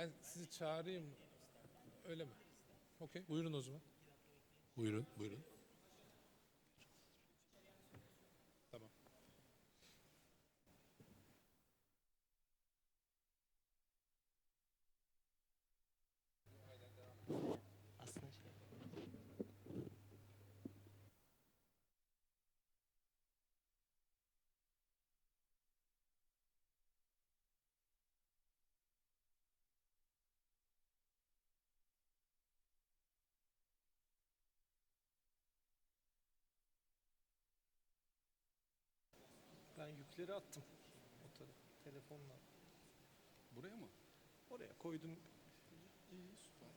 Ben sizi çağırayım. Öyle mi? Okey. Buyurun o zaman. Buyurun, buyurun. Tamam. Aslında şey. Ben yükleri attım. Telefonla. Buraya mı? Oraya koydum. İyi, süper.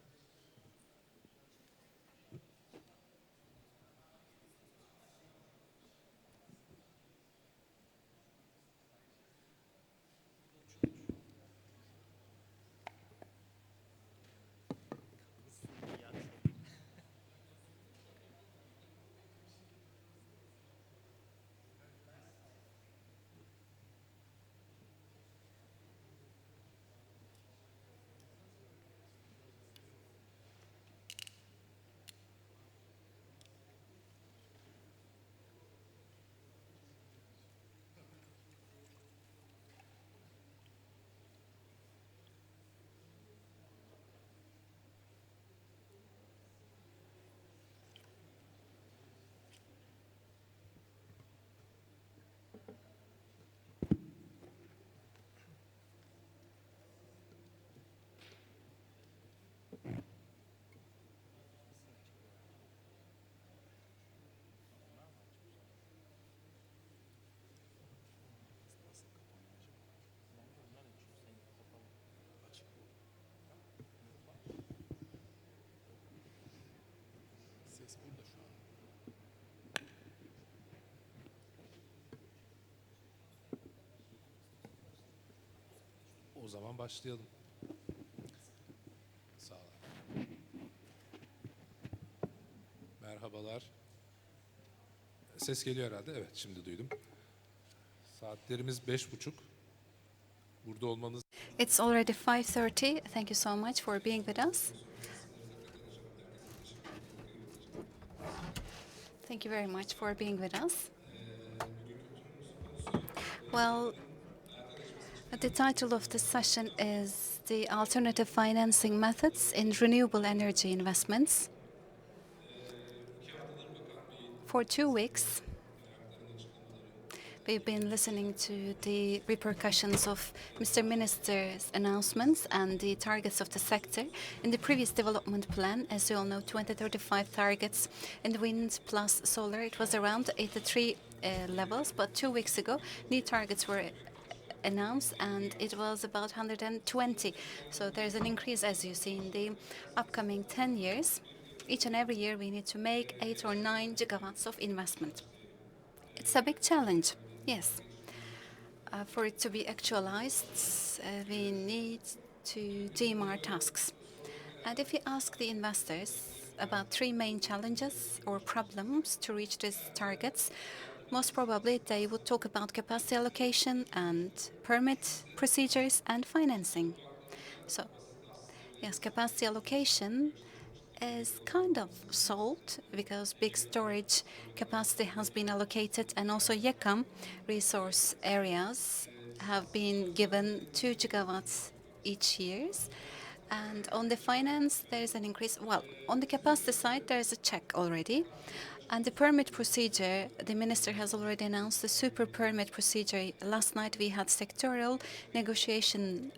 Ses burada şu an. O zaman başlayalım. Sağ olun. Merhabalar. Ses geliyor herhalde. Evet, şimdi duydum. Saatlerimiz 5:30. Burada olmanız It's already 5:30. Thank you so much for being with us. Thank you very much for being with us. Well, the title of this session is The Alternative Financing Methods in Renewable Energy Investments. For 2 weeks, we've been listening to the repercussions of Mr. Minister's announcements and the targets of the sector. In the previous development plan, as you all know, 2035 targets in wind plus solar, it was around 83 levels, but 2 weeks ago, new targets were announced and it was about 120. So there's an increase, as you see, in the upcoming 10 years. Each and every year, we need to make 8 or 9 gigawatts of investment. It's a big challenge, yes. For it to be actualized, we need to deem our tasks. And if you ask the investors about 3 main challenges or problems to reach these targets, most probably they would talk about capacity allocation and permit procedures and financing. So, yes, capacity allocation is kind of solved because big storage capacity has been allocated and also YECAM resource areas have been given 2 gigawatts each year. And on the finance, there is an increase. Well, on the capacity side, there is a check already. And the permit procedure, the minister has already announced the super permit procedure. Last night we had sectorial negotiation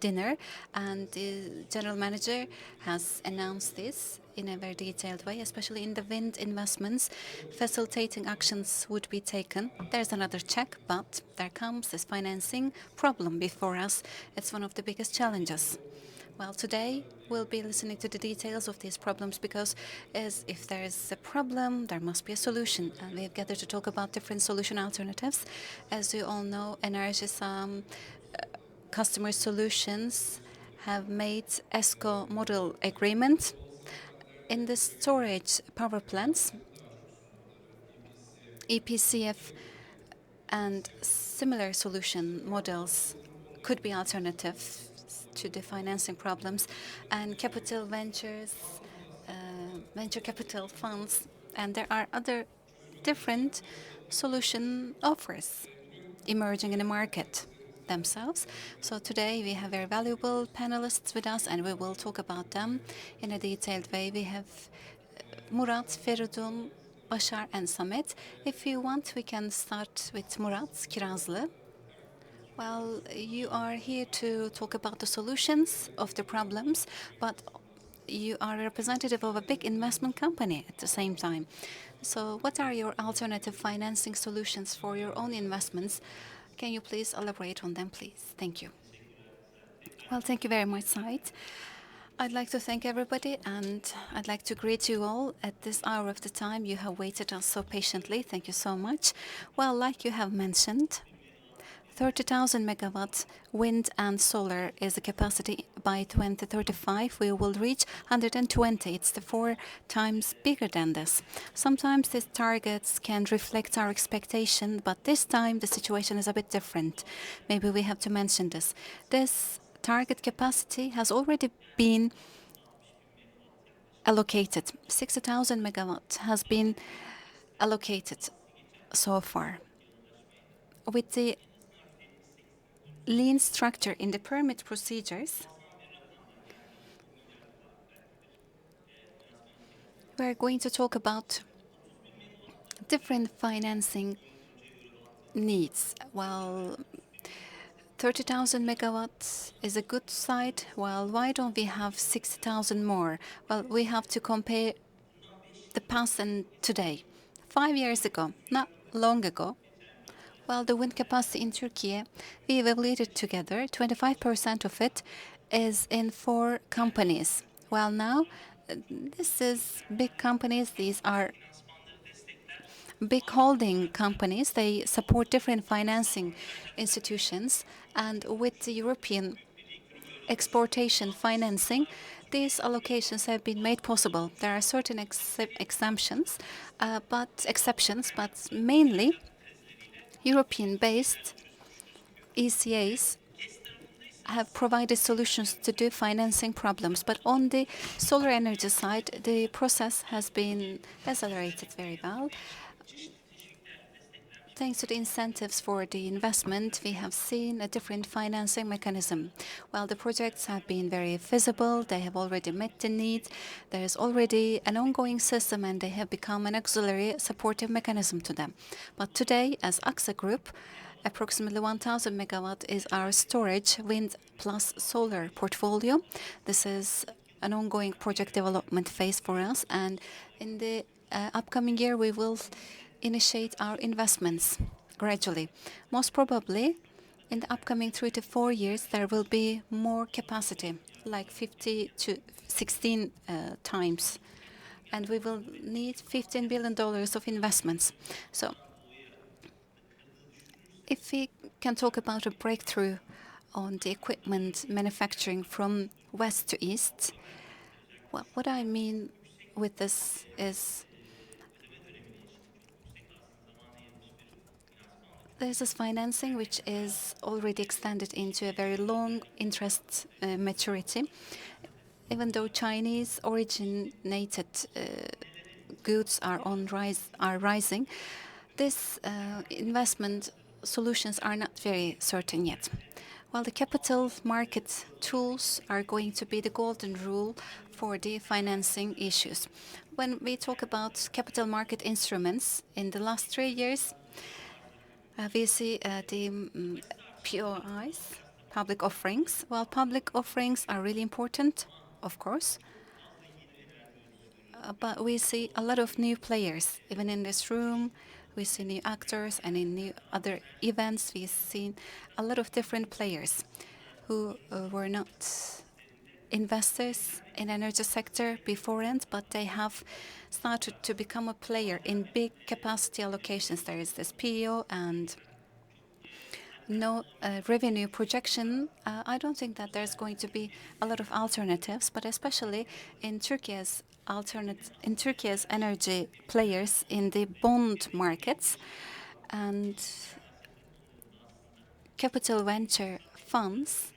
dinner, and the general manager has announced this in a very detailed way, especially in the wind investments. Facilitating actions would be taken. There's another check, but there comes this financing problem before us. It's one of the biggest challenges. Well, today we'll be listening to the details of these problems because as if there is a problem, there must be a solution. And we have gathered to talk about different solution alternatives. As you all know, Enerjisam Customer Solutions have made ESCO model agreement. In the storage power plants, EPCF and similar solution models could be alternatives to the financing problems, and capital ventures, venture capital funds, and there are other different solution offers emerging in the market themselves. So today we have very valuable panelists with us, and we will talk about them in a detailed way. We have Murat, Feridun, Bashar, and Samet. If you want, we can start with Murat Kirazlı. Well, you are here to talk about the solutions of the problems, but you are a representative of a big investment company at the same time. So, what are your alternative financing solutions for your own investments? Can you please elaborate on them, please? Thank you. Well, thank you very much, Said. I'd like to thank everybody, and I'd like to greet you all at this hour of the time. You have waited us so patiently. Thank you so much. Well, like you have mentioned, 30,000 megawatts wind and solar is the capacity. By 2035. We will reach 120. It's the 4 times bigger than this. Sometimes these targets can reflect our expectation, but this time the situation is a bit different. Maybe we have to mention this. This target capacity has already been allocated. 60,000 megawatts has been allocated so far. With the lean structure in the permit procedures, we're going to talk about different financing needs. Well, 30,000 megawatts is a good site. Well, why don't we have 60,000 more? Well, we have to compare the past and today. 5 years ago, not long ago, well, the wind capacity in Turkey, we evaluated together. 25% of it is in 4 companies. Well, now, this is big companies. These are big holding companies. They support different financing institutions. And with the European exportation financing, these allocations have been made possible. There are certain exceptions, but mainly European-based ECAs have provided solutions to the financing problems. But on the solar energy side, the process has been accelerated very well. Thanks to the incentives for the investment, we have seen a different financing mechanism. Well, the projects have been very feasible. They have already met the need. There is already an ongoing system, and they have become an auxiliary supportive mechanism to them. But today, as AXA Group, approximately 1,000 megawatt is our storage wind plus solar portfolio. This is an ongoing project development phase for us, and in the upcoming year, we will initiate our investments gradually. Most probably, in the upcoming 3 to 4 years, there will be more capacity, like 50 to 16 times, and we will need $15 billion of investments. So, if we can talk about a breakthrough on the equipment manufacturing from west to east, well, what I mean with this is there's this financing which is already extended into a very long interest maturity. Even though Chinese originated goods are rising, this investment solutions are not very certain yet. While the capital market tools are going to be the golden rule for the financing issues. When we talk about capital market instruments, in the last 3 years, we see the POIs, public offerings. Well, public offerings are really important, of course. But we see a lot of new players. Even in this room, we see new actors, and in new other events, we've seen a lot of different players who were not investors in energy sector beforehand, but they have started to become a player in big capacity allocations. There is this PO and no revenue projection. I don't think that there's going to be a lot of alternatives, but especially in Turkey's energy players in the bond markets and capital venture funds,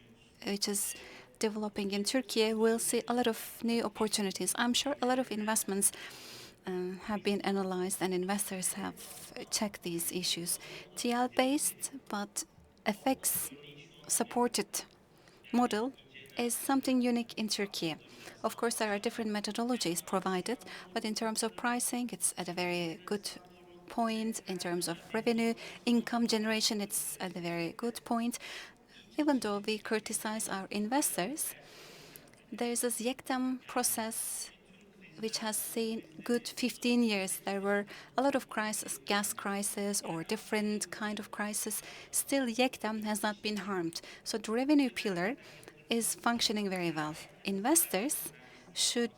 which is developing in Turkey, we'll see a lot of new opportunities. I'm sure a lot of investments have been analyzed and investors have checked these issues. TL-based but FX supported model is something unique in Turkey. Of course, there are different methodologies provided, but in terms of pricing, it's at a very good point. In terms of revenue, income generation, it's at a very good point. Even though we criticize our investors, there is this YEKTAM process which has seen good 15 years. There were a lot of crises, gas crisis or different kind of crisis. Still, YEKTAM has not been harmed. So the revenue pillar is functioning very well. Investors should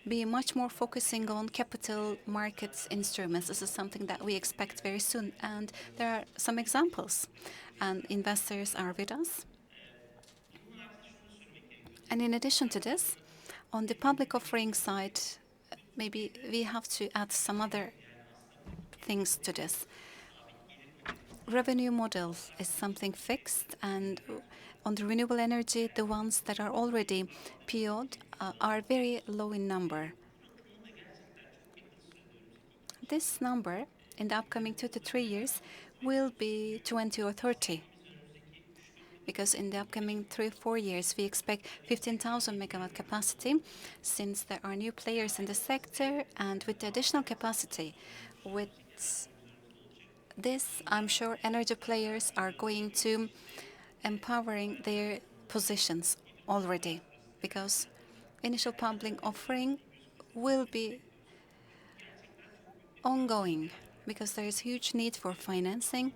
be much more focusing on capital markets instruments. This is something that we expect very soon. And there are some examples. And investors are with us. And in addition to this, on the public offering side, maybe we have to add some other things to this. Revenue model is something fixed, and on the renewable energy, the ones that are already PO'd are very low in number. This number in the upcoming 2 to 3 years will be 20 or 30. Because in the upcoming 3 or 4 years, we expect 15,000 megawatt capacity, since there are new players in the sector, and with the additional capacity, with this, I'm sure energy players are going to empowering their positions already, because initial public offering will be ongoing, because there is huge need for financing.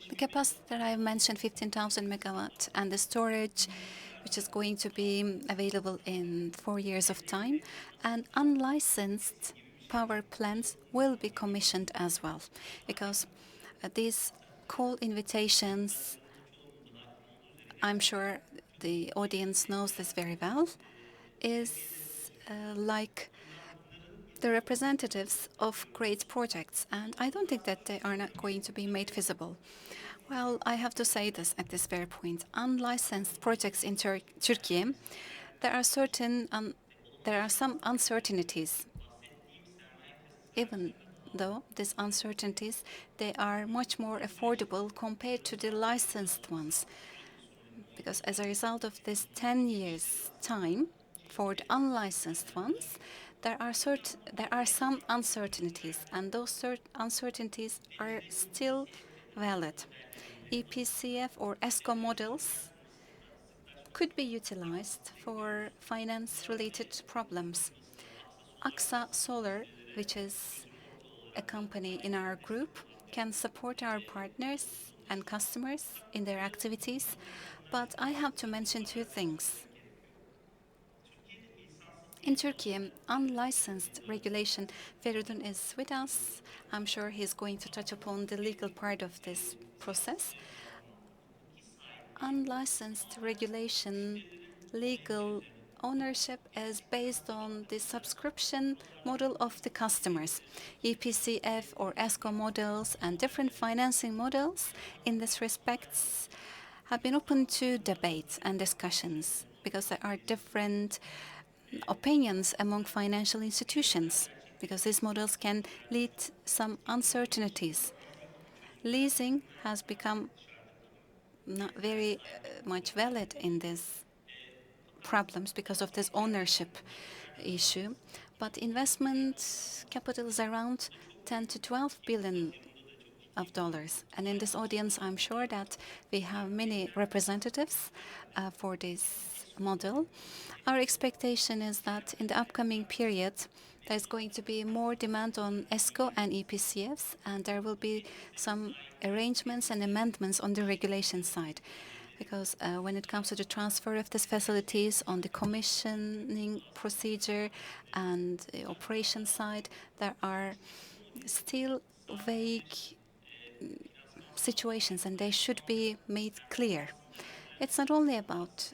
The capacity that I mentioned, 15,000 megawatt, and the storage, which is going to be available in 4 years of time, and unlicensed power plants will be commissioned as well, because these call invitations, I'm sure the audience knows this very well, is like the representatives of great projects, and I don't think that they are not going to be made visible. Well, I have to say this at this very point. Unlicensed projects in Turkey, there are some uncertainties. Even though these uncertainties, they are much more affordable compared to the licensed ones. Because as a result of this 10 years time for the unlicensed ones, there are some uncertainties, and those uncertainties are still valid. EPCF or ESCO models could be utilized for finance-related problems. AXA Solar, which is a company in our group, can support our partners and customers in their activities. But I have to mention 2 things. In Turkey, unlicensed regulation, Feridun is with us. I'm sure he's going to touch upon the legal part of this process. Unlicensed regulation, legal ownership is based on the subscription model of the customers. EPCF or ESCO models and different financing models in this respect have been open to debate and discussions, because there are different opinions among financial institutions, because these models can lead some uncertainties. Leasing has become not very much valid in these problems because of this ownership issue, but investment capital is around 10 to 12 billion of dollars. And in this audience, I'm sure that we have many representatives for this model. Our expectation is that in the upcoming period, there's going to be more demand on ESCO and EPCFs, and there will be some arrangements and amendments on the regulation side. Because when it comes to the transfer of these facilities on the commissioning procedure and the operation side, there are still vague situations, and they should be made clear. It's not only about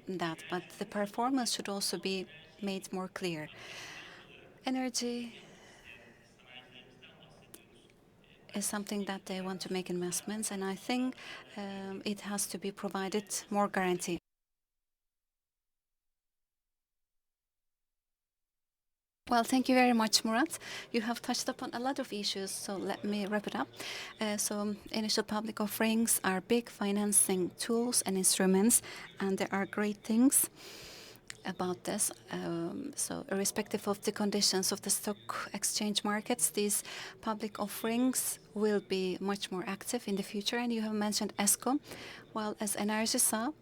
that, but the performance should also be made more clear. Energy is something that they want to make investments, and I think it has to be provided more guarantee. Well, thank you very much, Murat. You have touched upon a lot of issues, so let me wrap it up. Initial public offerings are big financing tools and instruments, and there are great things about this. So irrespective of the conditions of the stock exchange markets, these public offerings will be much more active in the future. And you have mentioned ESCO. Well, as Enerjisa,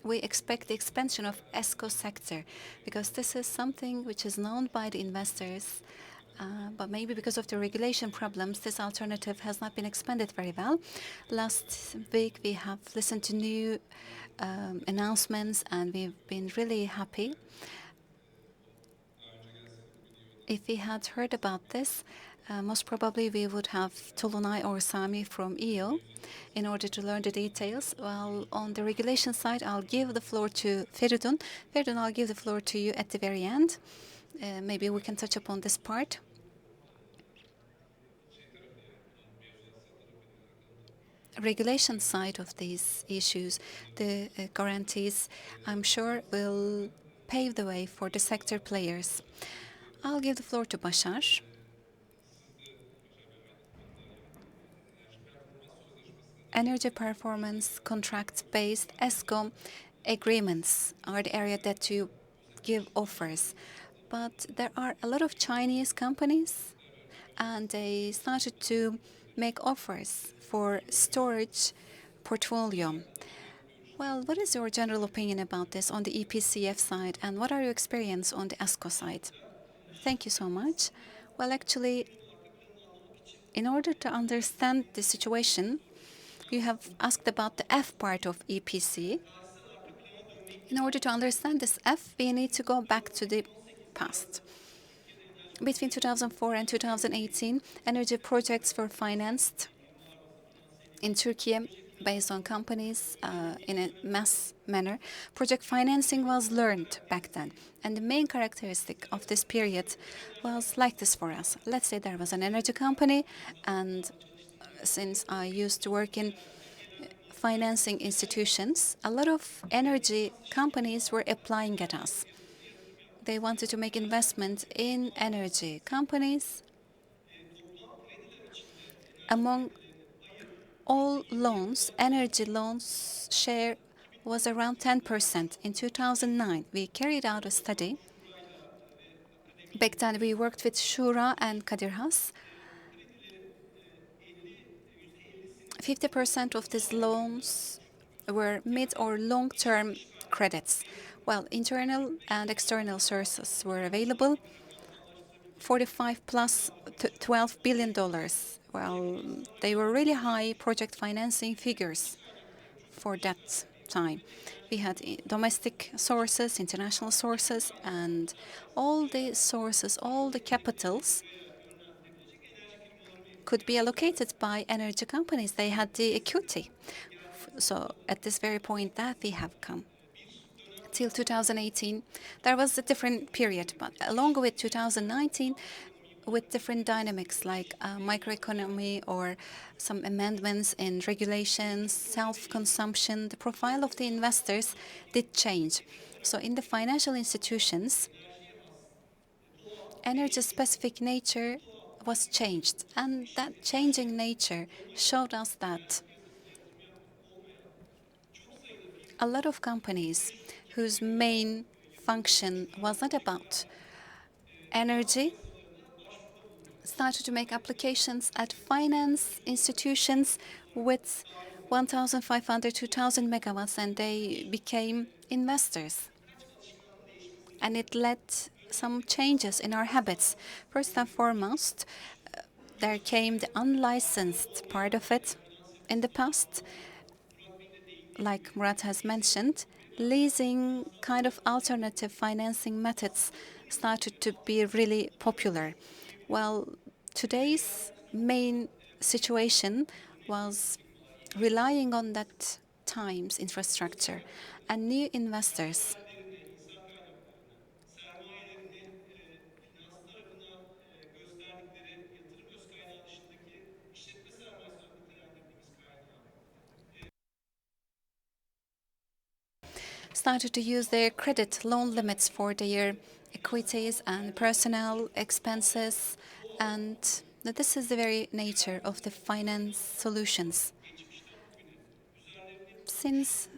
we expect the expansion of ESCO sector because this is something which is known by the investors. But maybe because of the regulation problems, this alternative has not been expanded very well. Last week, we have listened to new announcements, and we've been really happy. If we had heard about this, most probably we would have Tolunay or Sami from EU in order to learn the details. Well, on the regulation side, I'll give the floor to Feridun. Feridun, I'll give the floor to you at the very end. Maybe we can touch upon this part. Regulation side of these issues, the guarantees, I'm sure will pave the way for the sector players. I'll give the floor to Bashar. Energy performance contract-based ESCOM agreements are the area that you give offers. But there are a lot of Chinese companies, and they started to make offers for storage portfolio. Well, what is your general opinion about this on the EPCF side, and what are your experience on the ESCO side? Thank you so much. Well, actually, in order to understand the situation, you have asked about the F part of EPC. In order to understand this F, we need to go back to the past. Between 2004 and 2018, energy projects were financed in Turkey based on companies in a mass manner. Project financing was learned back then. And the main characteristic of this period was like this for us. Let's say there was an energy company, and since I used to work in financing institutions, a lot of energy companies were applying at us. They wanted to make investment in energy companies. Among all loans, energy loans share was around 10%. In 2009, we carried out a study. Back then, we worked with Shura and Kadir Has. 50% of these loans were mid or long-term credits, while internal and external sources were available. 45 plus $12 billion. Well, they were really high project financing figures for that time. We had domestic sources, international sources, and all the sources, all the capitals could be allocated by energy companies. They had the equity. So at this very point that we have come. Till 2018, there was a different period, but along with 2019, with different dynamics like microeconomy or some amendments in regulations, self-consumption, the profile of the investors did change. So in the financial institutions, energy-specific nature was changed, and that changing nature showed us that a lot of companies whose main function was not about energy started to make applications at finance institutions with 1,500, 2,000 megawatts, and they became investors. And it led some changes in our habits. First and foremost, there came the unlicensed part of it. In the past, like Murat has mentioned, leasing kind of alternative financing methods started to be really popular. Well, today's main situation was relying on that time's infrastructure, and new investors started to use their credit loan limits for their equities and personnel expenses. And this is the very nature of the finance solutions. Since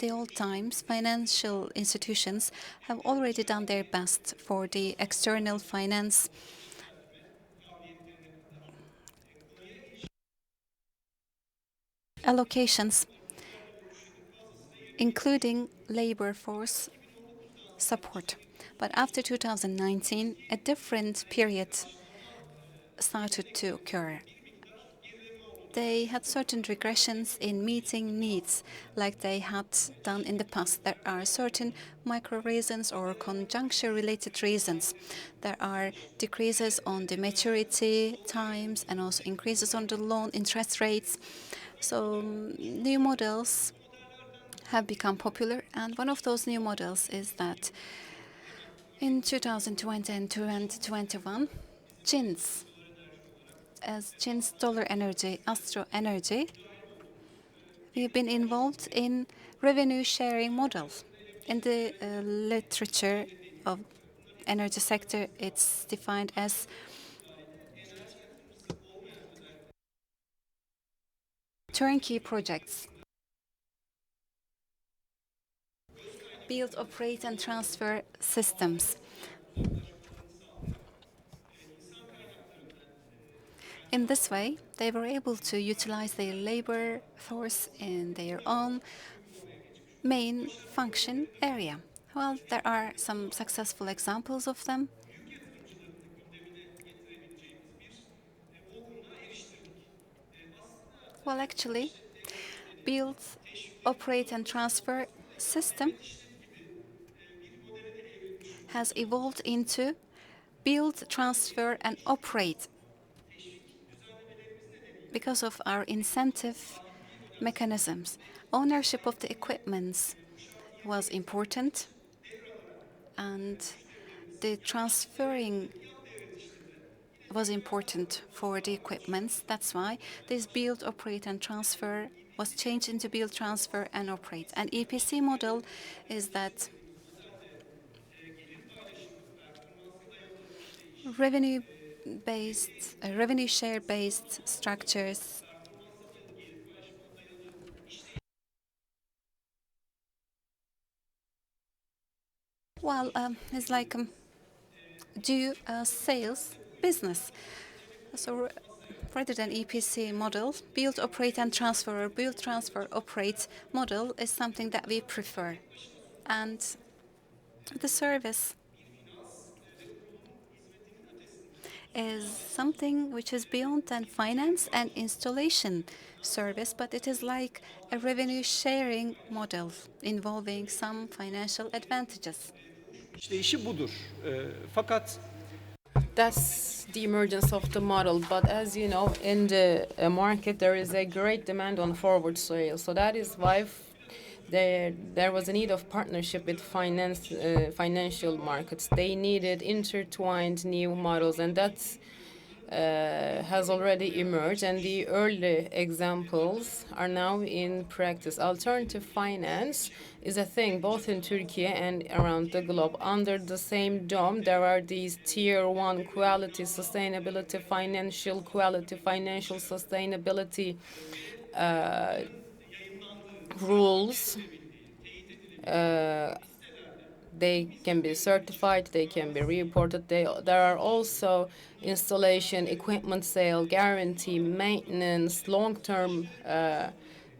the old times, financial institutions have already done their best for the external finance allocations, including labor force support. But after 2019, a different period started to occur. They had certain regressions in meeting needs, like they had done in the past. There are certain micro reasons or conjuncture-related reasons. There are decreases on the maturity times and also increases on the loan interest rates. So new models have become popular, and one of those new models is that in 2020 and 2021, GINS, as GINS Dollar Energy, Astro Energy, we've been involved in revenue sharing models. In the literature of energy sector, it's defined as turnkey projects. Build, operate, and transfer systems. In this way, they were able to utilize their labor force in their own main function area. Well, there are some successful examples of them. Well, actually, build, operate, and transfer system has evolved into build, transfer, and operate because of our incentive mechanisms. Ownership of the equipments was important, and the transferring was important for the equipments. That's why this build, operate, and transfer was changed into build, transfer, and operate. An EPC model is that revenue-based, revenue share-based structures. Well, it's like do sales business. So rather than EPC model, build, operate, and transfer, or build, transfer, operate model is something that we prefer. And the service is something which is beyond than finance and installation service, but it is like a revenue sharing model involving some financial advantages. İşleyişi budur. Fakat That's the emergence of the model. But as you know, in the market, there is a great demand on forward sales. So that is why there was a need of partnership with financial markets. They needed intertwined new models, and that's has already emerged, and the early examples are now in practice. Alternative finance is a thing both in Turkey and around the globe. Under the same dome, there are these tier one quality, sustainability, financial quality, financial sustainability rules. They can be certified, they can be reported. There are also installation, equipment sale, guarantee, maintenance, long-term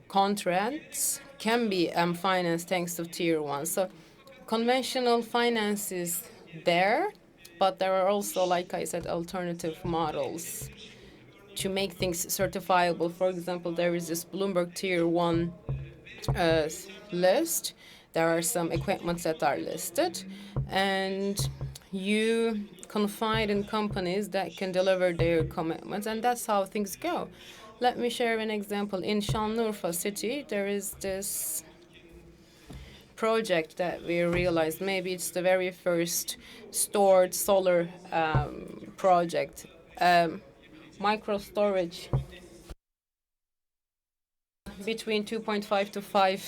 contracts can be financed thanks to tier one. So conventional finance is there, but there are also, like I said, alternative models to make things certifiable. For example, there is this Bloomberg tier one list. There are some equipments that are listed, and you confide in companies that can deliver their commitments, and that's how things go. Let me share an example. In Şanlıurfa city, there is this project that we realized. Maybe it's the very first stored solar project, micro storage between 2.5 to 5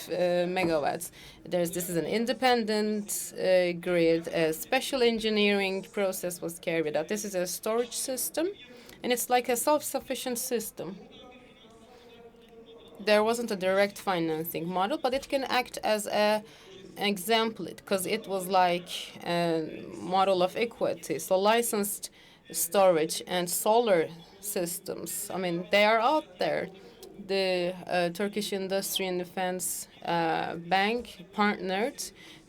megawatts. This is an independent grid. A special engineering process was carried out. This is a storage system, and it's like a self-sufficient system. There wasn't a direct financing model, but it can act as an example because it was like a model of equity. So licensed storage and solar systems, I mean, they are out there. The Turkish Industry and Defense Bank partnered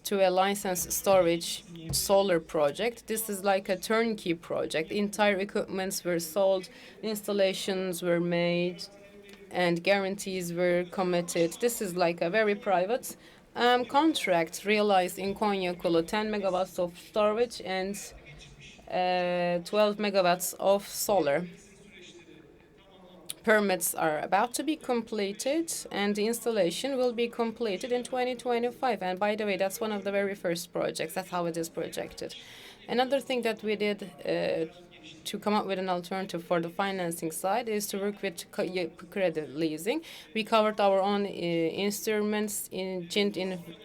to a licensed storage solar project. This is like a turnkey project. Entire equipments were sold, installations were made, and guarantees were committed. This is like a very private contract realized in Konyakulu, 10 megawatts of storage and 12 megawatts of solar. Permits are about to be completed, and the installation will be completed in 2025. And by the way, that's one of the very first projects. That's how it is projected. Another thing that we did to come up with an alternative for the financing side is to work with credit leasing. We covered our own instruments in GINT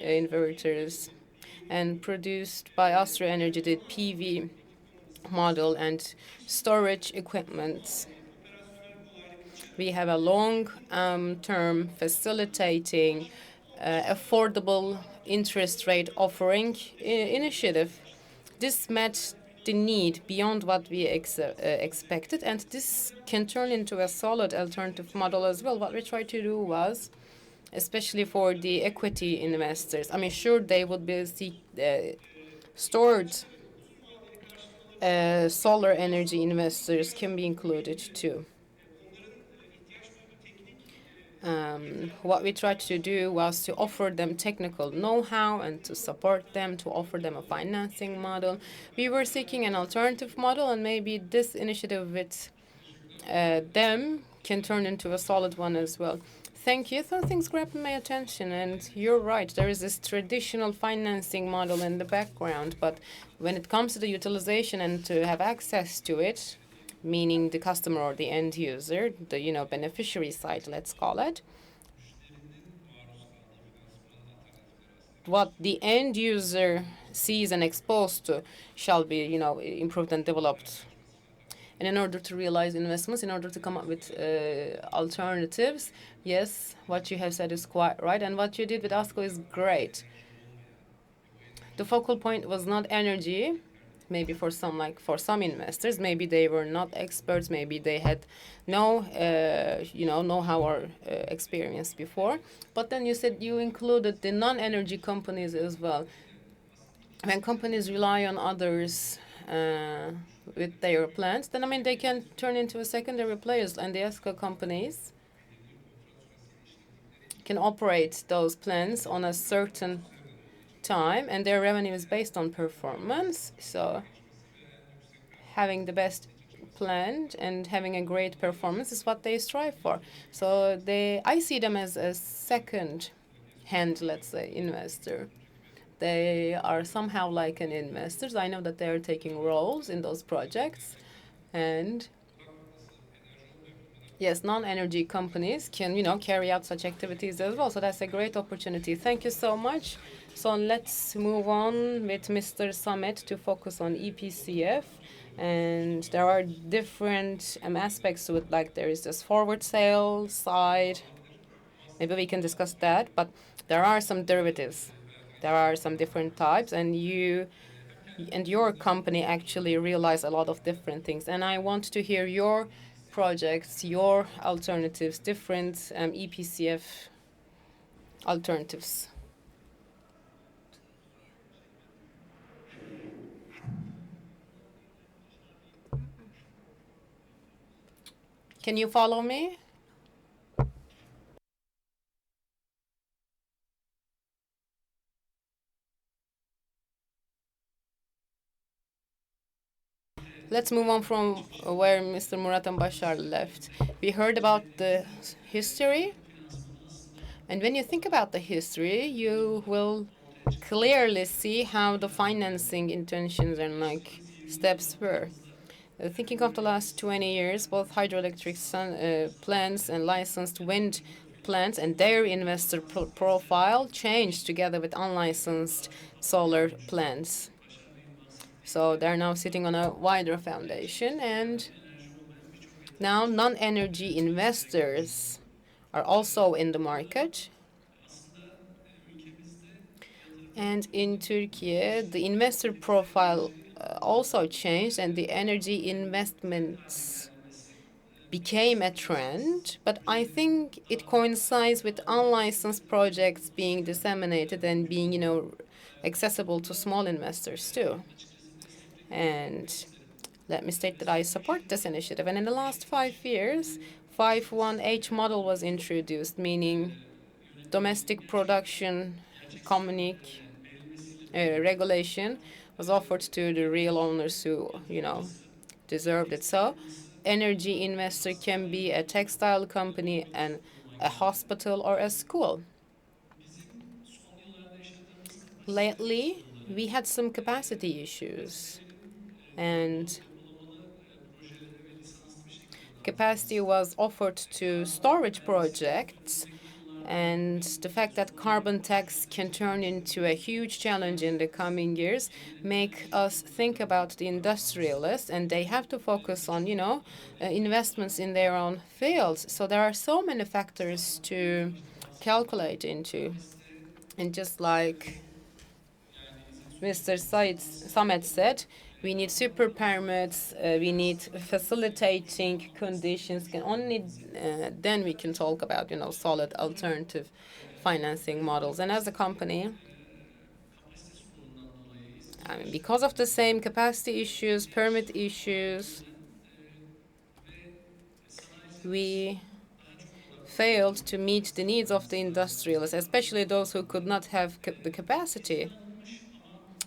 inverters and produced by Astra Energy the PV model and storage equipment. We have a long-term facilitating affordable interest rate offering initiative. This met the need beyond what we expected, and this can turn into a solid alternative model as well. What we tried to do was, especially for the equity investors, I mean, sure, they would be stored solar energy investors can be included too. What we tried to do was to offer them technical know-how and to support them, to offer them a financing model. We were seeking an alternative model, and maybe this initiative with them can turn into a solid one as well. Thank you. Some things grabbed my attention, and you're right. There is this traditional financing model in the background, but when it comes to the utilization and to have access to it, meaning the customer or the end user, the beneficiary side, let's call it, what the end user sees and exposed to shall be improved and developed. And in order to realize investments, in order to come up with alternatives, yes, what you have said is quite right, and what you did with ASCO is great. The focal point was not energy. Maybe for some investors, maybe they were not experts, maybe they had no know-how or experience before. But then you said you included the non-energy companies as well. When companies rely on others with their plants, then they can turn into a secondary players, and the ESCO companies can operate those plants on a certain time, and their revenue is based on performance. So having the best plant and having a great performance is what they strive for. So I see them as a second hand, let's say, investor. They are somehow like an investors. I know that they are taking roles in those projects, and yes, non-energy companies can carry out such activities as well. So that's a great opportunity. Thank you so much. So let's move on with Mr. Samet to focus on EPCF. And there are different aspects to it, like there is this forward sale side. Maybe we can discuss that, but there are some derivatives. There are some different types, and you and your company actually realize a lot of different things. And I want to hear your projects, your alternatives, different EPCF alternatives. Can you follow me? Let's move on from where Mr. Murat and Bashar left. We heard about the history. And when you think about the history, you will clearly see how the financing intentions and steps were. Thinking of the last 20 years, both hydroelectric plants and licensed wind plants and their investor profile changed together with unlicensed solar plants. So they're now sitting on a wider foundation, and now non-energy investors are also in the market. And in Turkey, the investor profile also changed, and the energy investments became a trend. But I think it coincides with unlicensed projects being disseminated and being, accessible to small investors too. And let me state that I support this initiative. And in the last 5 years, 5.1H model was introduced, meaning domestic production regulation was offered to the real owners who, deserved it. So energy investor can be a textile company and a hospital or a school. Lately, we had some capacity issues, and capacity was offered to storage projects, and the fact that carbon tax can turn into a huge challenge in the coming years make us think about the industrialists, and they have to focus on, investments in their own fields. So there are so many factors to calculate into. And just like Mr. Samet said, we need super permits, we need facilitating conditions. Only then we can talk about, solid alternative financing models. And as a company, because of the same capacity issues, permit issues, we failed to meet the needs of the industrialists, especially those who could not have the capacity.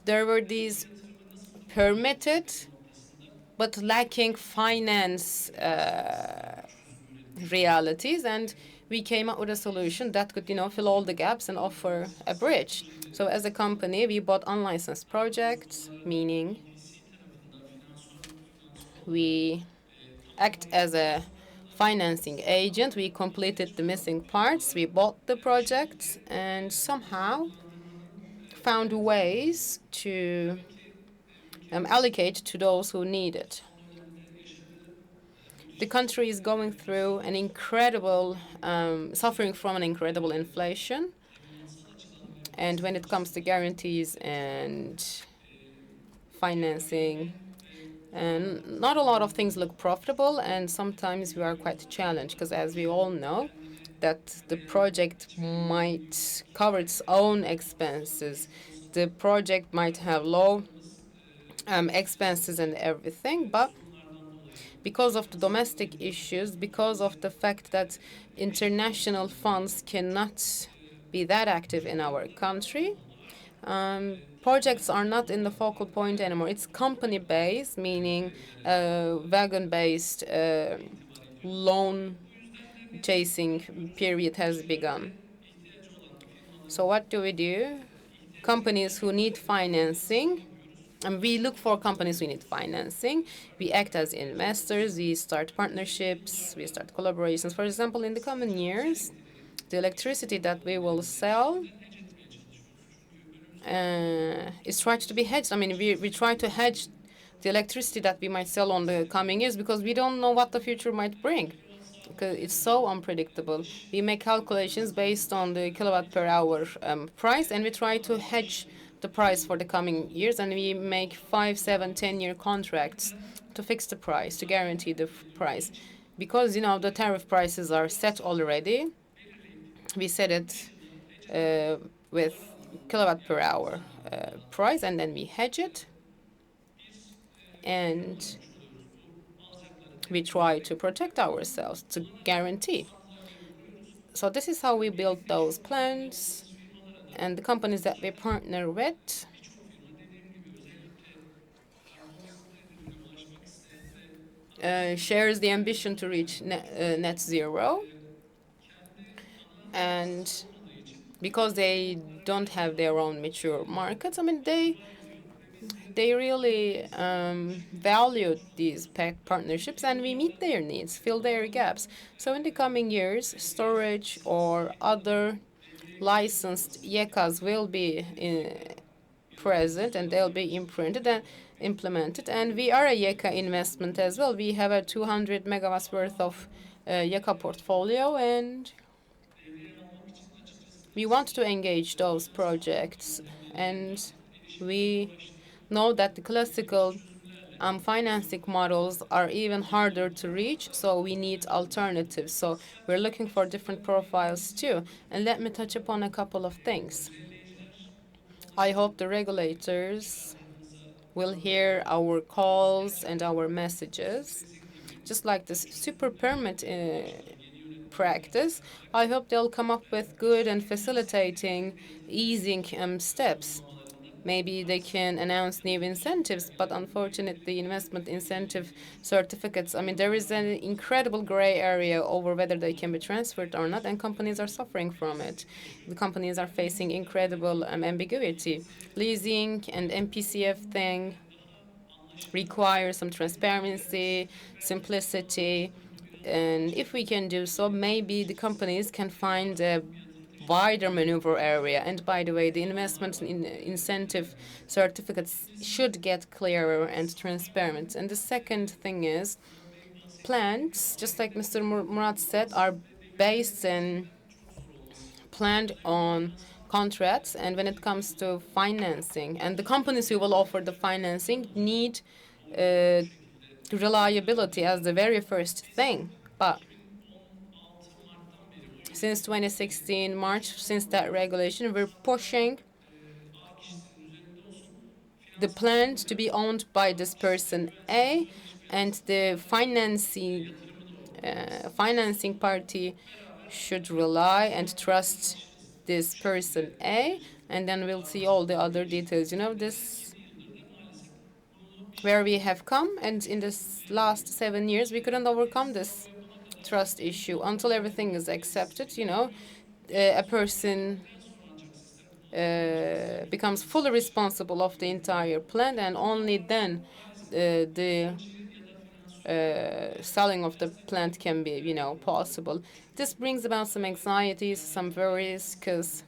There were these permitted but lacking finance realities, and we came up with a solution that could, fill all the gaps and offer a bridge. So as a company, we bought unlicensed projects, meaning we act as a financing agent. We completed the missing parts, we bought the projects, and somehow found ways to allocate to those who need it. The country is going through an incredible, suffering from an incredible inflation. And when it comes to guarantees and financing, and not a lot of things look profitable, and sometimes we are quite challenged because, as we all know, that the project might cover its own expenses. The project might have low expenses and everything, but because of the domestic issues, because of the fact that international funds cannot be that active in our country, projects are not in the focal point anymore. It's company-based, meaning wagon-based loan chasing period has begun. So what do? Companies who need financing, and we look for companies who need financing. We act as investors, we start partnerships, we start collaborations. For example, in the coming years, the electricity that we will sell is tried to be hedged. We try to hedge the electricity that we might sell on the coming years because we don't know what the future might bring. Because it's so unpredictable. We make calculations based on the kilowatt per hour price, and we try to hedge the price for the coming years, and we make 5, 7, 10-year contracts to fix the price, to guarantee the price. Because, the tariff prices are set already, we set it with kilowatt per hour price, and then we hedge it, and we try to protect ourselves, to guarantee. So this is how we build those plans, and the companies that we partner with shares the ambition to reach net zero. And because they don't have their own mature markets, they they really value these partnerships, and we meet their needs, fill their gaps. So in the coming years, storage or other licensed YECAs will be present, and they'll be imprinted and implemented. And we are a YECA investment as well. We have a 200 megawatts worth of YECA portfolio, and we want to engage those projects. And we know that the classical financing models are even harder to reach, so we need alternatives. So we're looking for different profiles too. And let me touch upon a couple of things. I hope the regulators will hear our calls and our messages. Just like this super permit practice, I hope they'll come up with good and facilitating, easing steps. Maybe they can announce new incentives, but unfortunately, investment incentive certificates, I mean, there is an incredible gray area over whether they can be transferred or not, and companies are suffering from it. The companies are facing incredible ambiguity. Leasing and MPCF thing require some transparency, simplicity, and if we can do so, maybe the companies can find a wider maneuver area. And by the way, the investment in incentive certificates should get clearer and transparent. And the second thing is, plans, just like Mr. Murat said, are based and planned on contracts. And when it comes to financing, and the companies who will offer the financing need reliability as the very first thing. But since 2016 March, since that regulation, we're pushing the plant to be owned by this person A, and the financing party should rely and trust this person A, and then we'll see all the other details. You know, this where we have come, and in this last 7 years, we couldn't overcome this trust issue until everything is accepted. You know, a person becomes fully responsible of the entire plant, and only then the selling of the plant can be, you know, possible. This brings about some anxieties, some worries, because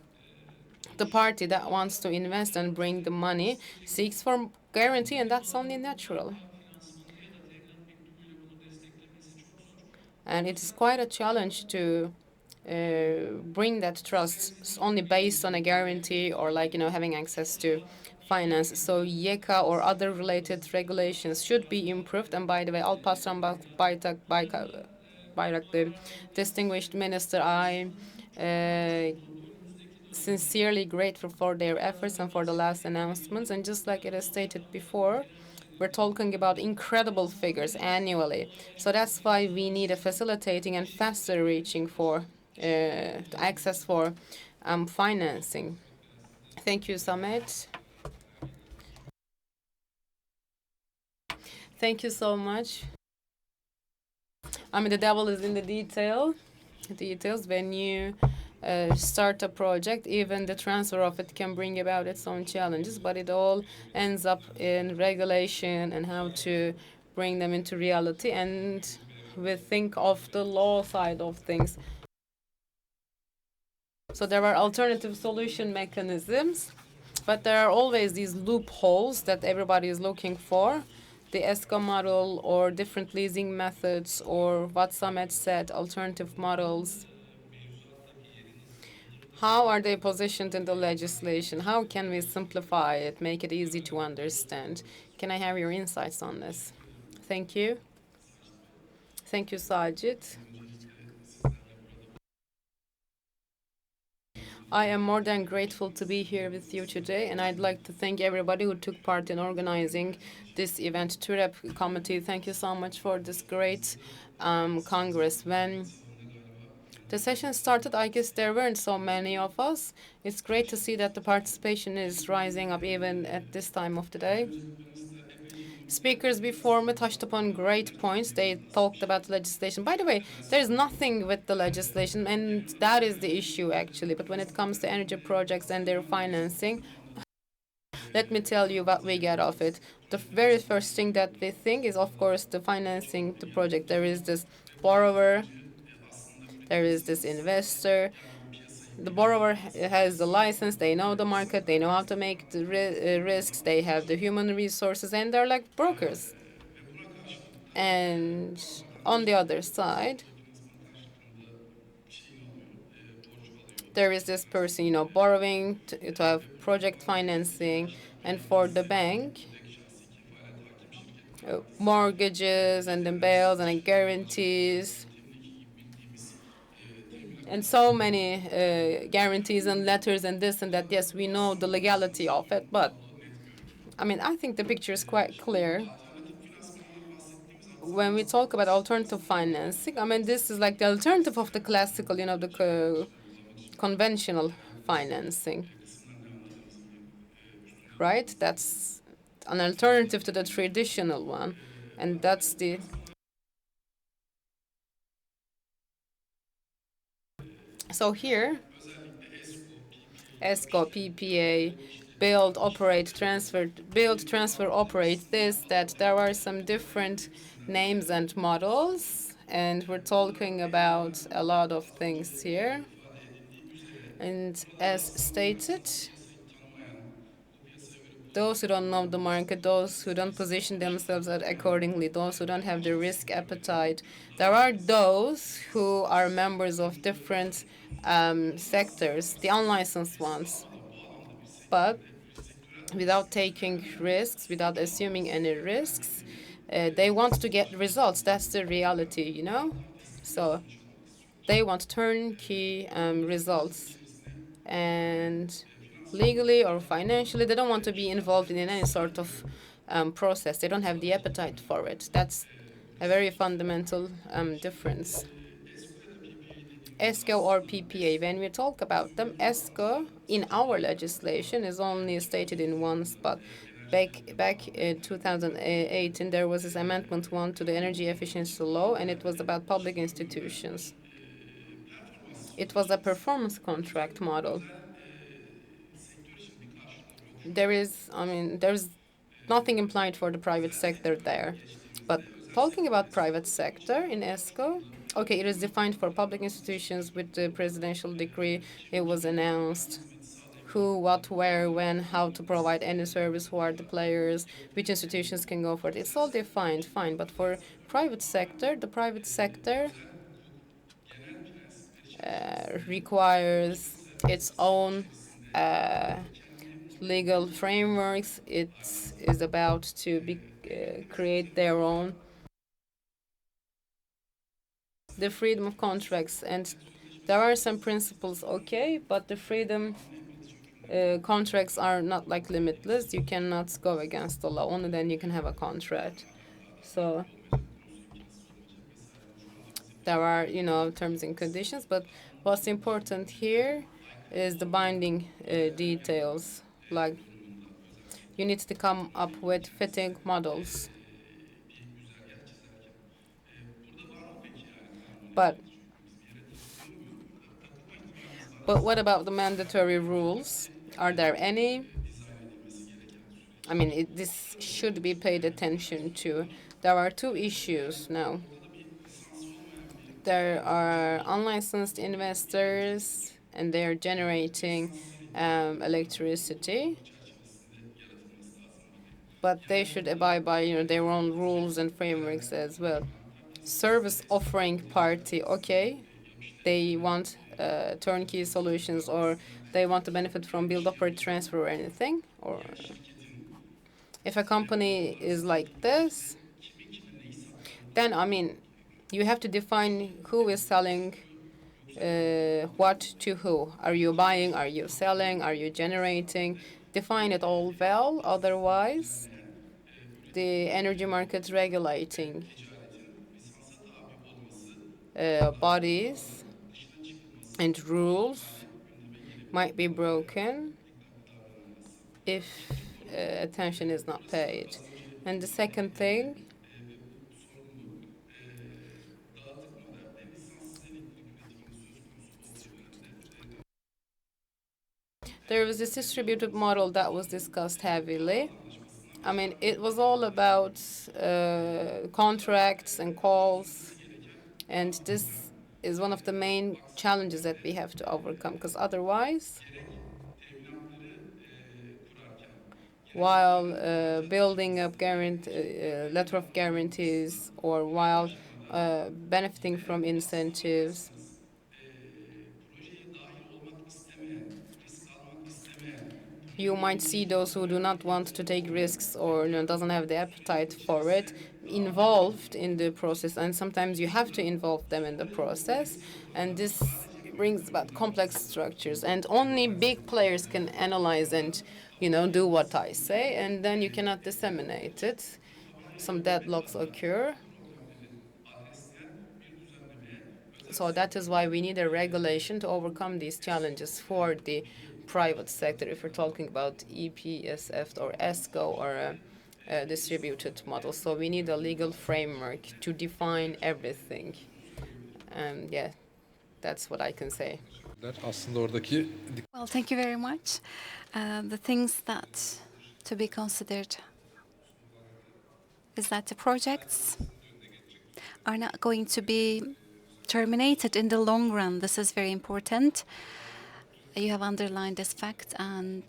the party that wants to invest and bring the money seeks for guarantee, and that's only natural. And it is quite a challenge to bring that trust only based on a guarantee or, like, you know, having access to finance. So YECA or other related regulations should be improved. And by the way, Alparslan Bayrak, the distinguished minister, I sincerely grateful for their efforts and for the last announcements. And just like it is stated before, we're talking about incredible figures annually. So that's why we need a facilitating and faster reaching for access for financing. Thank you, Samet. Thank you so much. I mean, the devil is in the details. When you start a project, even the transfer of it can bring about its own challenges, but it all ends up in regulation and how to bring them into reality. And we think of the law side of things. So there are alternative solution mechanisms, but there are always these loopholes that everybody is looking for. The ESCO model or different leasing methods, or what Samet said, alternative models. How are they positioned in the legislation? How can we simplify it, make it easy to understand? Can I have your insights on this? Thank you. Thank you, Sajid. I am more than grateful to be here with you today, and I'd like to thank everybody who took part in organizing this event. TÜREP committee, thank you so much for this great Congress. When the session started, I guess there weren't so many of us. It's great to see that the participation is rising up even at this time of the day. Speakers before me touched upon great points. They talked about legislation. By the way, there's nothing with the legislation, and that is the issue, actually. But when it comes to energy projects and their financing, Let me tell you what we get of it. The very first thing that we think is, of course, the financing the project. There is this borrower, there is this investor. The borrower has the license, they know the market, they know how to make the risks, they have the human resources, and they're like brokers. And on the other side, there is this person, borrowing to have project financing, and for the bank, mortgages and then bails and guarantees, and so many guarantees and letters and this and that. Yes, we know the legality of it, but I mean, I think the picture is quite clear. When we talk about alternative financing, I mean, this is like the alternative of the classical, the conventional financing, right? That's an alternative to the traditional one, and that's the. So here, ESCO, PPA, build, transfer, operate, this, that. There are some different names and models, and we're talking about a lot of things here. And as stated, those who don't know the market, those who don't position themselves accordingly, those who don't have the risk appetite, there are those who are members of different sectors, the unlicensed ones, but without taking risks, without assuming any risks, they want to get results. That's the reality. So they want turnkey results. And legally or financially, they don't want to be involved in any sort of process. They don't have the appetite for it. That's a very fundamental difference. ESCO or PPA, when we talk about them, ESCO in our legislation is only stated in one spot. Back in 2018, there was this Amendment 1 to the Energy Efficiency Law, and it was about public institutions. It was a performance contract model. There's nothing implied for the private sector there. But talking about private sector in ESCO, okay, it is defined for public institutions with the presidential decree. It was announced who, what, where, when, how to provide any service, who are the players, which institutions can go for it. It's all defined, fine. But for private sector, the private sector requires its own legal frameworks. It is about to create their own. The freedom of contracts, and there are some principles, okay, but the freedom contracts are not like limitless. You cannot go against the law. Only then you can have a contract. So there are, terms and conditions, but what's important here is the binding details. Like, you need to come up with fitting models. But what about the mandatory rules? Are there any? I mean, this should be paid attention to. There are two issues now. There are unlicensed investors, and they are generating electricity, but they should abide by their own rules and frameworks as well. Service offering party, okay, they want turnkey solutions, or they want to benefit from build, operate, transfer, or anything. Or if a company is like this, then you have to define who is selling what to who. Are you buying? Are you selling? Are you generating? Define it all well. Otherwise, the energy market regulating bodies and rules might be broken if attention is not paid. And the second thing, there was this distributed model that was discussed heavily. I mean, it was all about contracts and calls, and this is one of the main challenges that we have to overcome, because otherwise, while building up letter of guarantees, or while benefiting from incentives, you might see those who do not want to take risks, or doesn't have the appetite for it, involved in the process, and sometimes you have to involve them in the process, and this brings about complex structures, and only big players can analyze and do what I say, and then you cannot disseminate it. Some deadlocks occur. So that is why we need a regulation to overcome these challenges for the private sector, if we're talking about EPSF or ESCO or a distributed model. So we need a legal framework to define everything. And yeah, that's what I can say. Aslında oradaki Well, thank you very much. The things that to be considered is that the projects are not going to be terminated in the long run. This is very important. You have underlined this fact, and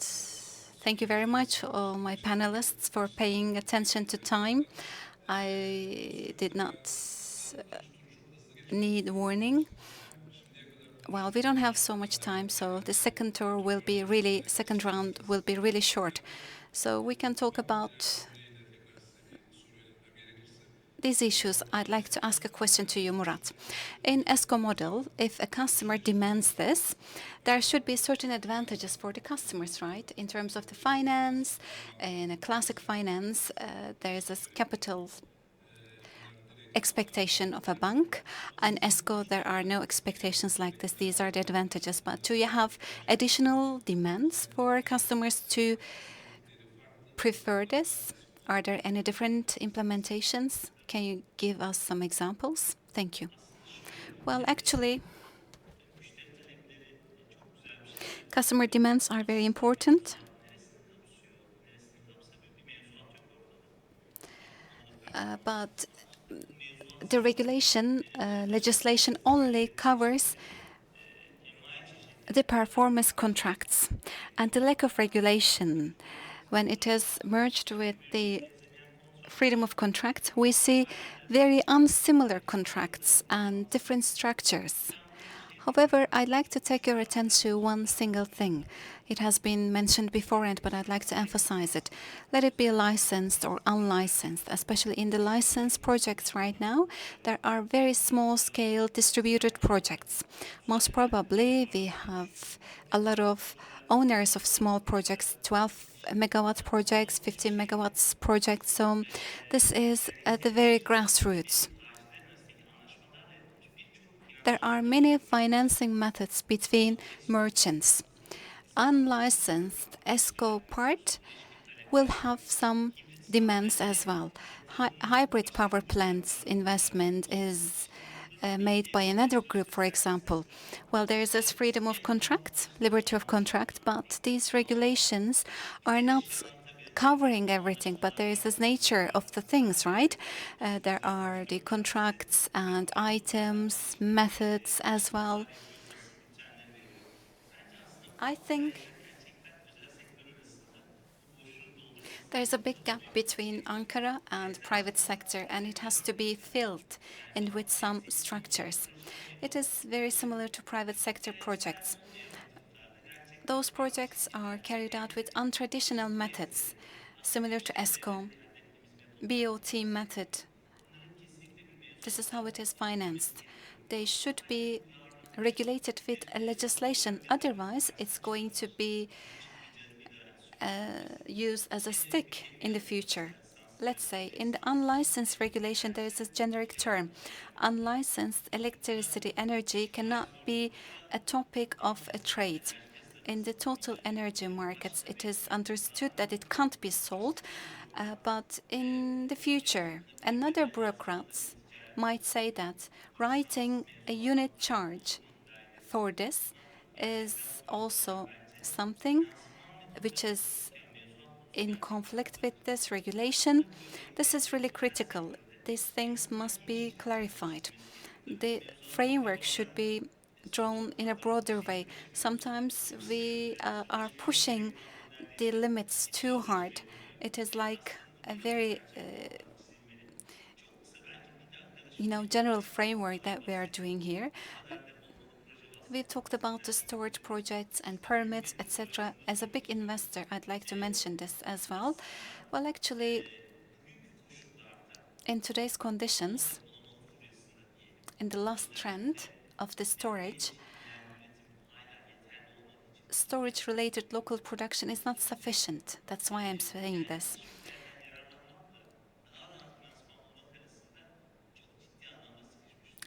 thank you very much, all my panelists, for paying attention to time. I did not need warning. Well, we don't have so much time, so the second round will be really short. So we can talk about these issues. I'd like to ask a question to you, Murat. In ESCO model, if a customer demands this, there should be certain advantages for the customers, right? In terms of the finance, in a classic finance, there is a capital expectation of a bank. And ESCO, there are no expectations like this. These are the advantages. But do you have additional demands for customers to prefer this? Are there any different implementations? Can you give us some examples? Thank you. Well, actually, customer demands are very important. But the legislation only covers the performance contracts, and the lack of regulation, when it is merged with the freedom of contract, we see very unsimilar contracts and different structures. However, I'd like to take your attention to one single thing. It has been mentioned beforehand, but I'd like to emphasize it. Let it be licensed or unlicensed, especially in the licensed projects right now. There are very small-scale distributed projects. Most probably, we have a lot of owners of small projects, 12 megawatt projects, 15 megawatts projects. So this is at the very grassroots. There are many financing methods between merchants. Unlicensed ESCO part will have some demands as well. Hybrid power plants investment is made by another group, for example. Well, there is this freedom of contract, liberty of contract, but these regulations are not covering everything, but there is this nature of the things, right? There are the contracts and items, methods as well. I think there's a big gap between Ankara and private sector, and it has to be filled in with some structures. It is very similar to private sector projects. Those projects are carried out with untraditional methods, similar to ESCO, BOT method. This is how it is financed. They should be regulated with a legislation. Otherwise, it's going to be used as a stick in the future. Let's say in the unlicensed regulation, there is a generic term. Unlicensed electricity energy cannot be a topic of a trade. In the total energy markets, it is understood that it can't be sold. But in the future, another bureaucrats might say that writing a unit charge for this is also something which is in conflict with this regulation. This is really critical. These things must be clarified. The framework should be drawn in a broader way. Sometimes we are pushing the limits too hard. It is like a very general framework that we are doing here. We've talked about the storage projects and permits, etc. As a big investor, I'd like to mention this as well. Well, actually, in today's conditions, in the last trend of the storage-related local production is not sufficient. That's why I'm saying this.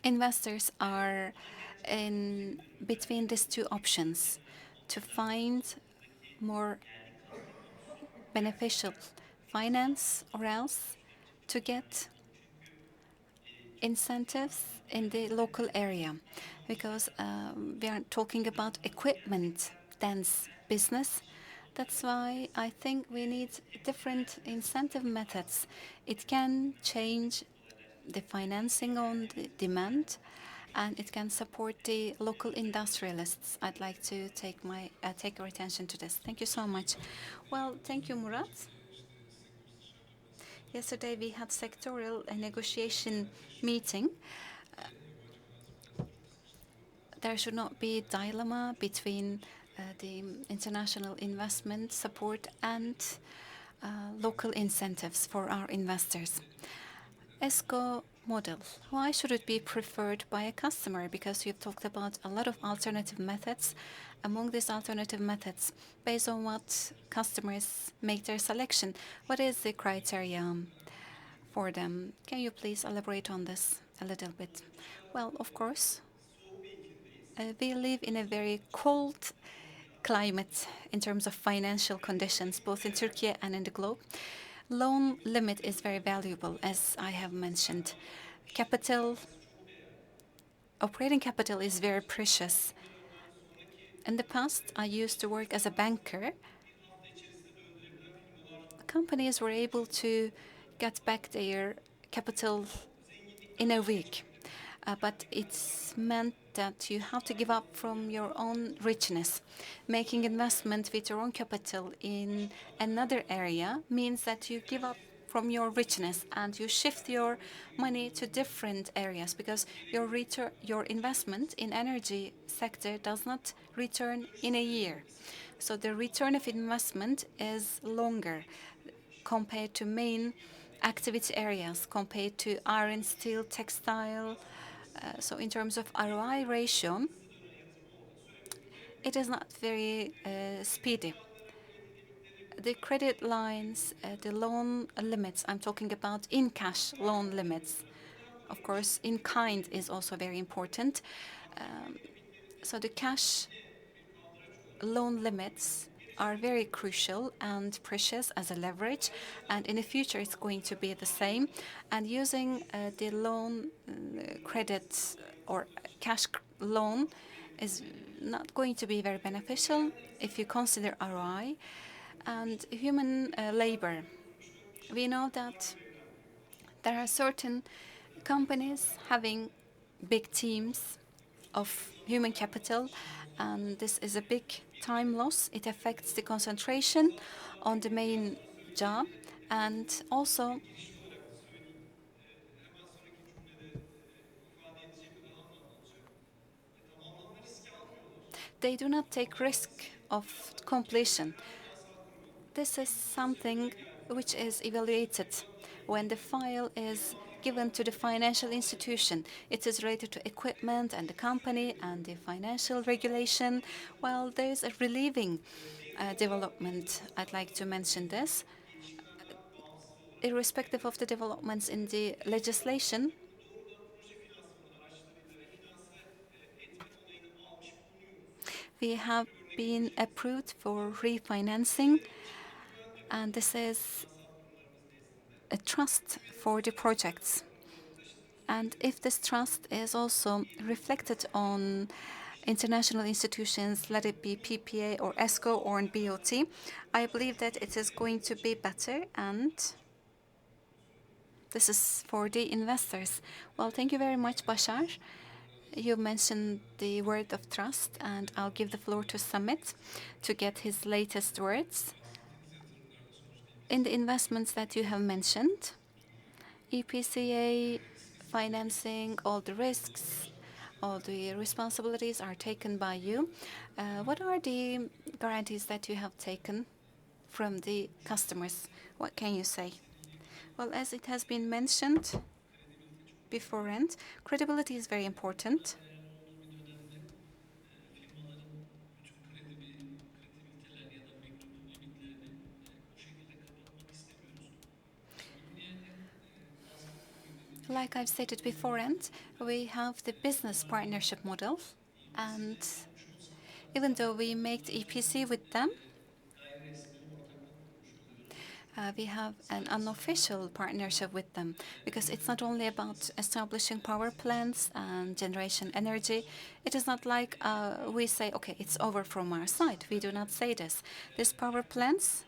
Investors are in between these two options to find more beneficial finance or else to get incentives in the local area, because we are talking about equipment dense business. That's why I think we need different incentive methods. It can change the financing on the demand, and it can support the local industrialists. I'd like to take your attention to this. Thank you so much. Well, thank you, Murat. Yesterday we had sectorial negotiation meeting. There should not be a dilemma between the international investment support and local incentives for our investors. ESCO model, why should it be preferred by a customer? Because you've talked about a lot of alternative methods. Among these alternative methods, based on what customers make their selection, what is the criteria for them? Can you please elaborate on this a little bit? Well, of course, we live in a very cold climate in terms of financial conditions, both in Turkey and in the globe. Loan limit is very valuable, as I have mentioned. Operating capital is very precious. In the past, I used to work as a banker. Companies were able to get back their capital in a week. But it's meant that you have to give up from your own richness. Making investment with your own capital in another area means that you give up from your richness and you shift your money to different areas, because your investment in energy sector does not return in a year. So the return of investment is longer compared to main activity areas, compared to iron, steel, textile. So in terms of ROI ratio, it is not very speedy. The credit lines, the loan limits, I'm talking about in-cash loan limits. Of course, in-kind is also very important. So the cash loan limits are very crucial and precious as a leverage, and in the future it's going to be the same. And using the loan credit or cash loan is not going to be very beneficial if you consider ROI and human labor. We know that there are certain companies having big teams of human capital, and this is a big time loss. It affects the concentration on the main job, and also they do not take risk of completion. This is something which is evaluated when the file is given to the financial institution. It is related to equipment and the company and the financial regulation. Well, there is a relieving development. I'd like to mention this. Irrespective of the developments in the legislation, we have been approved for refinancing, and this is a trust for the projects. And if this trust is also reflected on international institutions, let it be PPA or ESCO or in BOT, I believe that it is going to be better, and this is for the investors. Well, thank you very much, Bashar. You mentioned the word of trust, and I'll give the floor to Samit to get his latest words. In the investments that you have mentioned, EPCA, financing, all the risks, all the responsibilities are taken by you. What are the guarantees that you have taken from the customers? What can you say? Well, as it has been mentioned beforehand, credibility is very important. Like I've stated beforehand, we have the business partnership model, and even though we make the EPC with them, we have an unofficial partnership with them, because it's not only about establishing power plants and generation energy. It is not like we say, okay, it's over from our side. We do not say this. These power plants,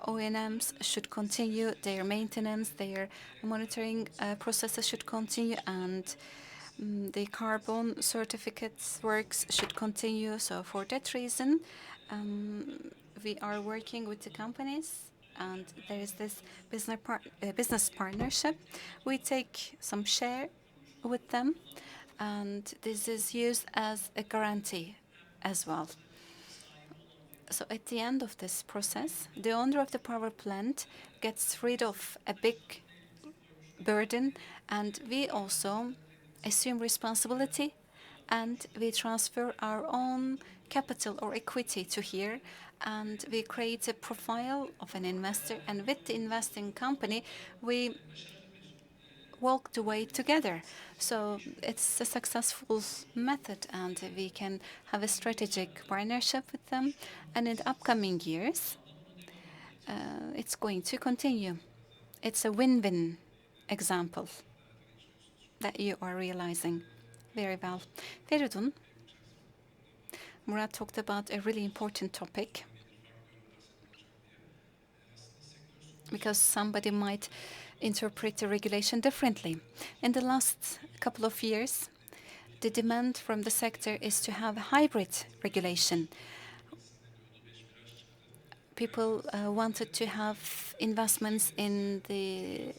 ONMs should continue their maintenance, their monitoring processes should continue, and the carbon certificates works should continue. So for that reason, we are working with the companies, and there is this business partnership. We take some share with them, and this is used as a guarantee as well. So at the end of this process, the owner of the power plant gets rid of a big burden, and we also assume responsibility, and we transfer our own capital or equity to here, and we create a profile of an investor, and with the investing company we walk the way together. So it's a successful method, and we can have a strategic partnership with them, and in the upcoming years it's going to continue. It's a win-win example that you are realizing very well. Feridun, Murat talked about a really important topic, because somebody might interpret the regulation differently. In the last couple of years, the demand from the sector is to have hybrid regulation. People wanted to have investments in the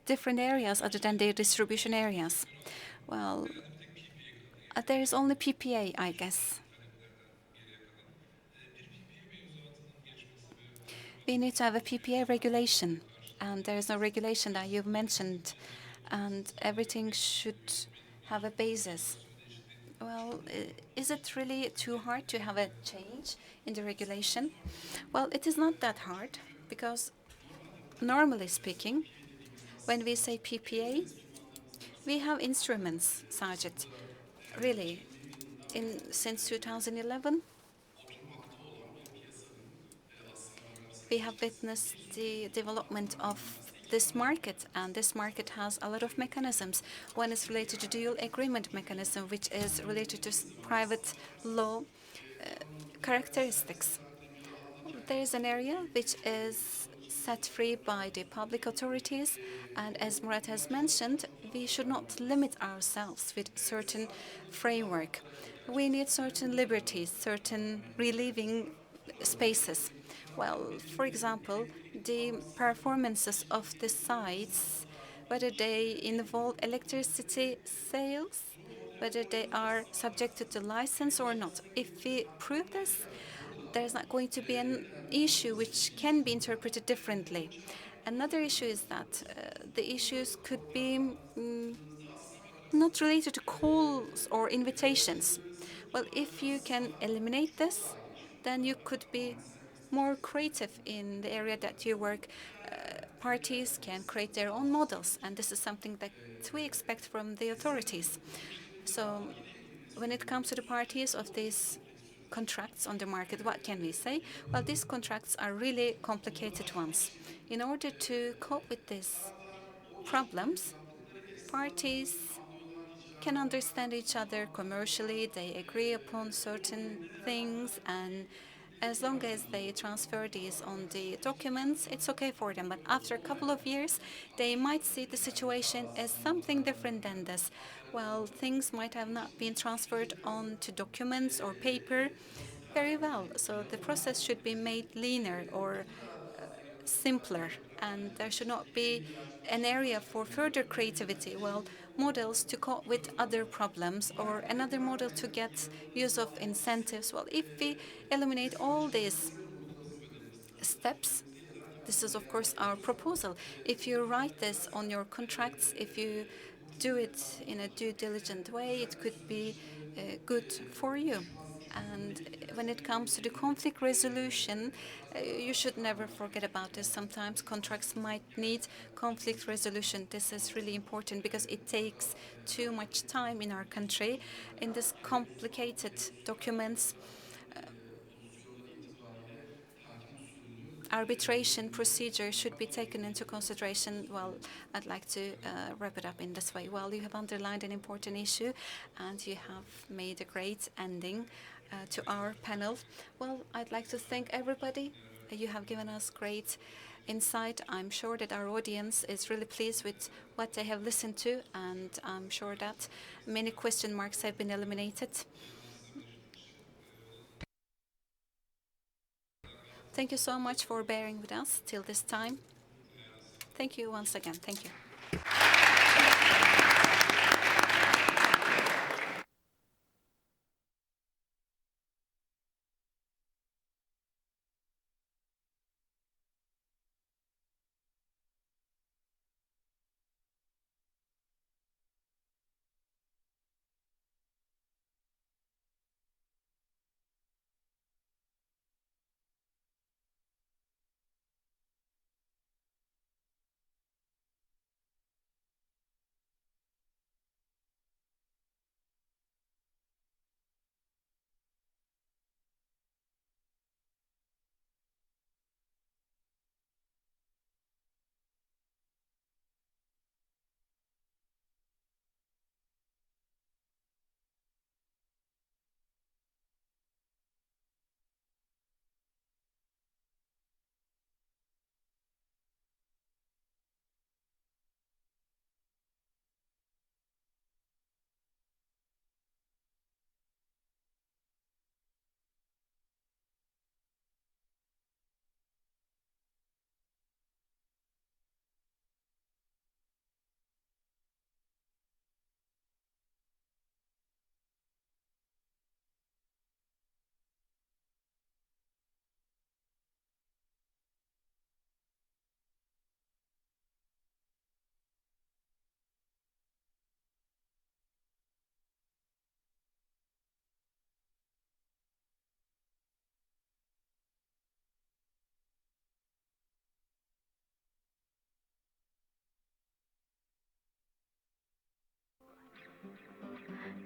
different areas other than their distribution areas. Well, there is only PPA, I guess. We need to have a PPA regulation, and there is no regulation that you've mentioned, and everything should have a basis. Well, is it really too hard to have a change in the regulation? Well, it is not that hard, because normally speaking, when we say PPA, we have instruments, Sajid. Really, since 2011, we have witnessed the development of this market, and this market has a lot of mechanisms. One is related to dual agreement mechanism, which is related to private law characteristics. There is an area which is set free by the public authorities, and as Murat has mentioned, we should not limit ourselves with certain framework. We need certain liberties, certain relieving spaces. Well, for example, the performances of the sites, whether they involve electricity sales, whether they are subjected to license or not. If we prove this, there's not going to be an issue which can be interpreted differently. Another issue is that the issues could be not related to calls or invitations. Well, if you can eliminate this, then you could be more creative in the area that you work. Parties can create their own models, and this is something that we expect from the authorities. So when it comes to the parties of these contracts on the market, what can we say? Well, these contracts are really complicated ones. In order to cope with these problems, parties can understand each other commercially, they agree upon certain things, and as long as they transfer these on the documents, it's okay for them. But after a couple of years, they might see the situation as something different than this. Well, things might have not been transferred onto documents or paper very well. So the process should be made leaner or simpler, and there should not be an area for further creativity. Well, models to cope with other problems or another model to get use of incentives. Well, if we eliminate all these steps, this is, of course, our proposal. If you write this on your contracts, if you do it in a due diligent way, it could be good for you. And when it comes to the conflict resolution, you should never forget about this. Sometimes contracts might need conflict resolution. This is really important because it takes too much time in our country. In this complicated documents, arbitration procedure should be taken into consideration. Well, I'd like to wrap it up in this way. Well, you have underlined an important issue and you have made a great ending to our panel. Well, I'd like to thank everybody. You have given us great insight. I'm sure that our audience is really pleased with what they have listened to, and I'm sure that many question marks have been eliminated. Thank you so much for bearing with us till this time. Thank you once again. Thank you.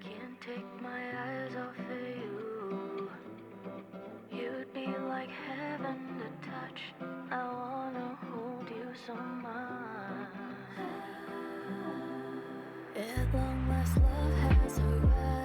Can't take my eyes off of you. You'd be like heaven to touch. I wanna hold you so much. At long last, love has arrived.